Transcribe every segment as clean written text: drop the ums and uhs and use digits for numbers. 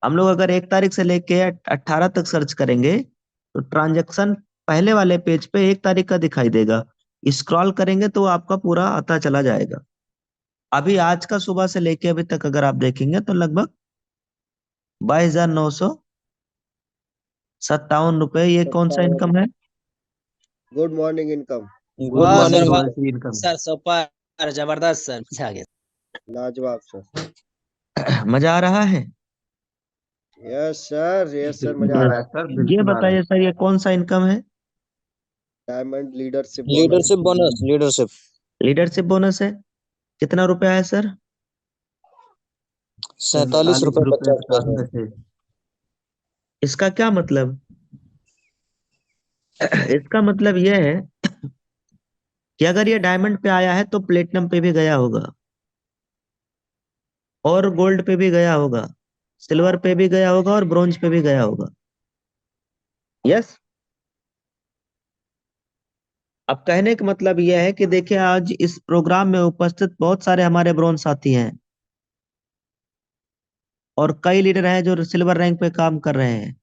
हम लोग अगर 1 तारीख से लेके 18 तक सर्च करेंगे तो ट्रांजैक्शन पहले वाले पेज पे 1 तारीख का दिखाई देगा। स्क्रॉल करेंगे तो आपका पूरा आता चला जाएगा। अभी आज का सुबह से लेके अभी तक अगर आप देखेंगे तो लगभग 22,957 रुपए, ये कौन सा इनकम है? Good morning income. गुड वाह मॉर्निंग सर वाह। Royalty income. सर सुपर जबरदस्त सर, मजा आ गया। लाजवाब सर। मजा आ रहा है? यस सर, यस सर, मजा बिल्कुल आ आ रहा रहा है है। सर, ये बताइए सर, ये कौन सा इनकम है? Diamond leadership bonus. Leadership bonus, leadership leadership bonus है। कितना रुपया है सर? 47 रुपए 50 पैसे। ₹47.50। इसका क्या मतलब? इसका मतलब यह है कि अगर ये डायमंड पे आया है तो प्लेटिनम पे भी गया होगा, और गोल्ड पे भी गया होगा, सिल्वर पे भी गया होगा, और ब्रॉन्ज पे भी गया होगा। यस। अब कहने का मतलब यह है कि देखिए, आज इस प्रोग्राम में उपस्थित बहुत सारे हमारे ब्रॉन्ज साथी हैं, और कई लीडर हैं जो सिल्वर रैंक पे काम कर रहे हैं।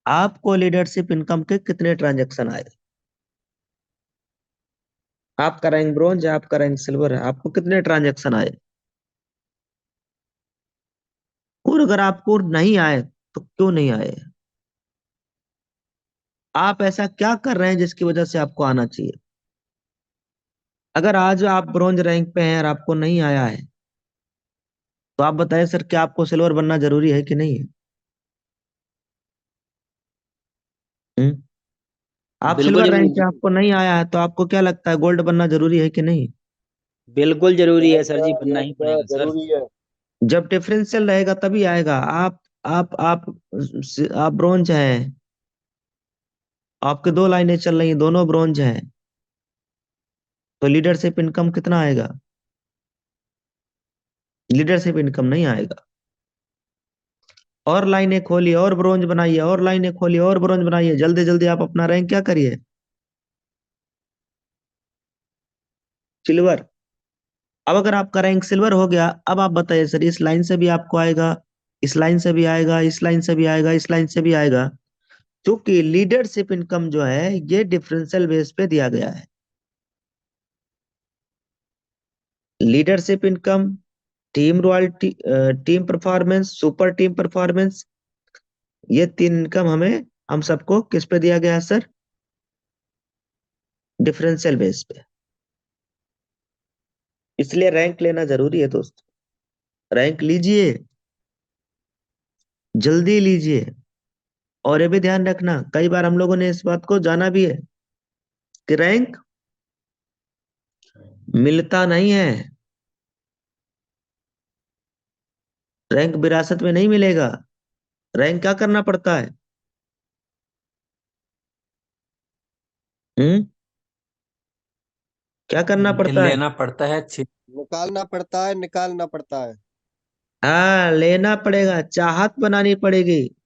आपको लीडरशिप इनकम के कितने ट्रांजैक्शन आए? आपका रैंक ब्रॉन्ज है, आपका रैंक सिल्वर है, आपको कितने ट्रांजैक्शन आए? और अगर आपको नहीं आए तो क्यों नहीं आए? आप ऐसा क्या कर रहे हैं जिसकी वजह से आपको आना चाहिए? अगर आज आप ब्रॉन्ज रैंक पे हैं और आपको नहीं आया है, तो आप बताएं सर, क्या आपको सिल्वर बनना जरूरी है कि नहीं है? हम्म? आप बिल्कुल सिल्वर रैंक पे जरूरी। आपको नहीं आया है तो आपको क्या लगता है, गोल्ड बनना जरूरी है कि नहीं? बिल्कुल जरूरी है यस सर जी, सर, बनना यस ही सर, पड़ेगा सर। जरूरी है। जब डिफरेंशियल रहेगा तभी आएगा। आप ब्रॉन्ज हैं, आपके 2 लाइनें चल रही हैं, दोनों ब्रॉन्ज हैं, तो लीडरशिप इनकम कितना आएगा? लीडरशिप इनकम नहीं आएगा। और लाइनें खोलिए, और ब्रॉन्ज बनाइए, और लाइनें खोलिए, और ब्रॉन्ज बनाइए, जल्दी जल्दी आप अपना रैंक क्या करिए, सिल्वर। अब अगर आपका रैंक सिल्वर हो गया, अब आप बताइए सर, इस लाइन से भी आपको आएगा, इस लाइन से भी आएगा, इस लाइन से भी आएगा, इस लाइन से भी आएगा। क्योंकि लीडरशिप इनकम जो है ये डिफरेंशियल बेस पे दिया गया है। Leadership income, team royalty, team performance, super team performance, ये 3 इनकम हम सबको किस पे दिया गया है सर? डिफरेंशियल बेस पे। इसलिए रैंक लेना जरूरी है दोस्त। रैंक लीजिए, जल्दी लीजिए। और ये भी ध्यान रखना, कई बार हम लोगों ने इस बात को जाना भी है कि रैंक मिलता नहीं है। रैंक विरासत में नहीं मिलेगा। रैंक क्या करना पड़ता है? हम्म? क्या करना पड़ता है? लेना पड़ता है। निकालना पड़ता है, निकालना पड़ता है। हाँ, लेना पड़ेगा, चाहत बनानी पड़ेगी,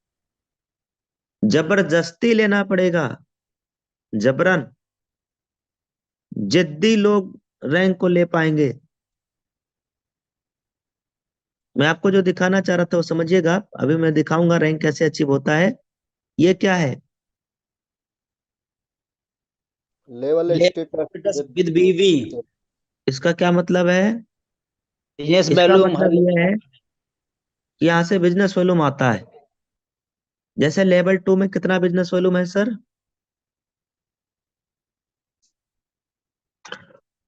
जबरदस्ती लेना पड़ेगा, जबरन। जिद्दी लोग रैंक को ले पाएंगे। मैं आपको जो दिखाना चाह रहा था वो समझिएगा। अभी मैं दिखाऊंगा रैंक कैसे अचीव होता है। ये क्या है? Level status latest with with बीवी। इसका क्या मतलब है? बिजनेस इसका वैल्यूम हर। मतलब ये है कि यहाँ से बिजनेस वॉल्यूम आता है। जैसे लेवल 2 में कितना बिजनेस वॉल्यूम है सर?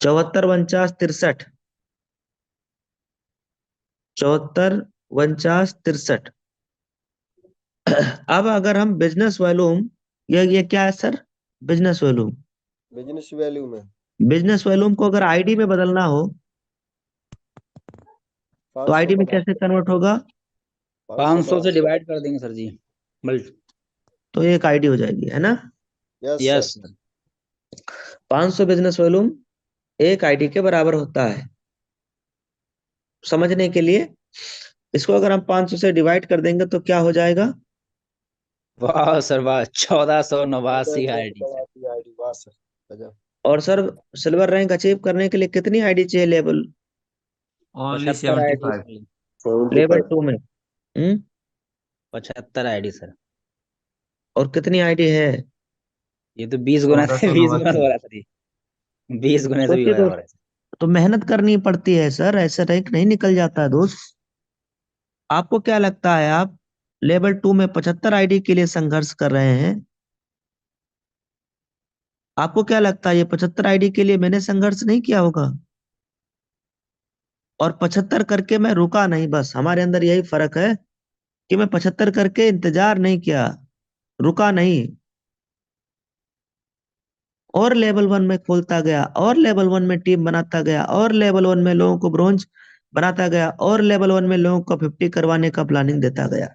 74, 49, 63। 74, 49, 63। अब अगर हम बिजनेस वॉल्यूम, ये क्या है sir? Business volume. Business value में बिजनेस वॉल्यूम को अगर आईडी में बदलना हो तो 500 आईडी में बना। कैसे कन्वर्ट होगा? 500 500 बना। से डिवाइड कर देंगे सर जी। मल्ट। तो एक आईडी हो जाएगी, है ना? Yes sir. Yes sir. 500 business volume एक आईडी के बराबर होता है। समझने के लिए, इसको अगर हम 500 से डिवाइड कर देंगे तो क्या हो जाएगा? वाह सर वाह, 1489 आईडी सर। 1489 आईडी, वाह सर, गजब। और सर, सिल्वर रैंक अचीव करने के लिए कितनी आईडी चाहिए लेवल? Only 75 ID 75। चाहिए। लेवल 75 2 में। 75 आईडी सर। और कितनी आईडी है? ये तो 20 गुना से 20 गुना हो रहा है सर ये। 20 गुना से भी सोचिए ज्यादा तो हो रहा है सर। तो मेहनत करनी पड़ती है सर, ऐसे रैंक नहीं निकल जाता है दोस्त। आपको क्या लगता है, आप लेवल 2 में 75 आईडी के लिए संघर्ष कर रहे हैं? आपको क्या लगता है ये 75 आईडी के लिए मैंने संघर्ष नहीं किया होगा? और 75 करके मैं रुका नहीं, बस हमारे अंदर यही फर्क है कि मैं 75 करके इंतजार नहीं किया, रुका नहीं, और लेवल 1 में खोलता गया, और लेवल 1 में टीम बनाता गया, और लेवल 1 में लोगों को ब्रोंज बनाता गया, और लेवल 1 में लोगों को 50 करवाने का प्लानिंग देता गया।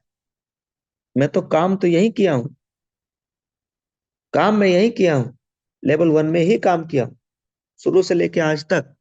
मैं तो काम तो यही किया हूँ, काम मैं यही किया हूँ, लेवल 1 में ही काम किया हूँ, शुरू से लेके आज तक।